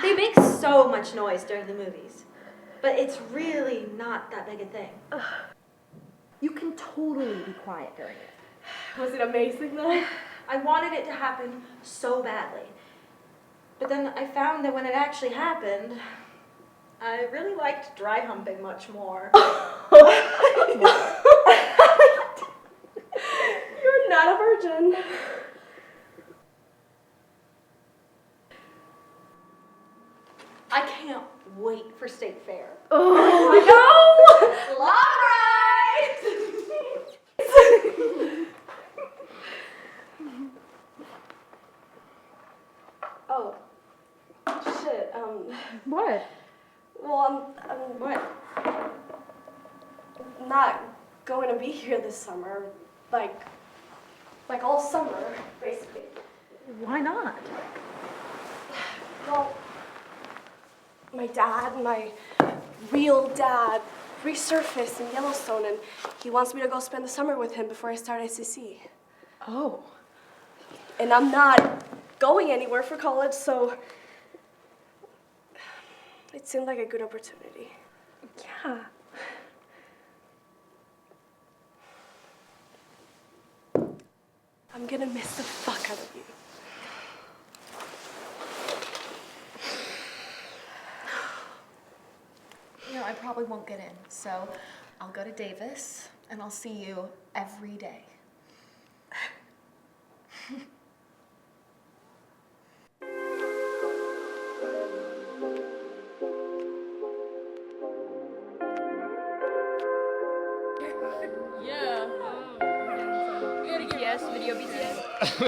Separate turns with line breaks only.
He makes so much noise during the movies. But it's really not that big a thing.
You can totally be quiet during it.
Was it amazing though?
I wanted it to happen so badly. But then I found that when it actually happened, I really liked dry humping much more.
You're not a virgin.
I can't wait for State Fair.
Oh, I know! Oh, shit.
What?
Well, I'm
What?
not going to be here this summer. Like all summer, basically.
Why not?
Well, my dad, my real dad, resurfaced in Yellowstone, and he wants me to go spend the summer with him before I start SEC.
Oh.
And I'm not going anywhere for college, so it seemed like a good opportunity.
Yeah.
I'm gonna miss the fuck out of you.
You know, I probably won't get in, so I'll go to Davis, and I'll see you every day.
Yeah. BTS, video BTS.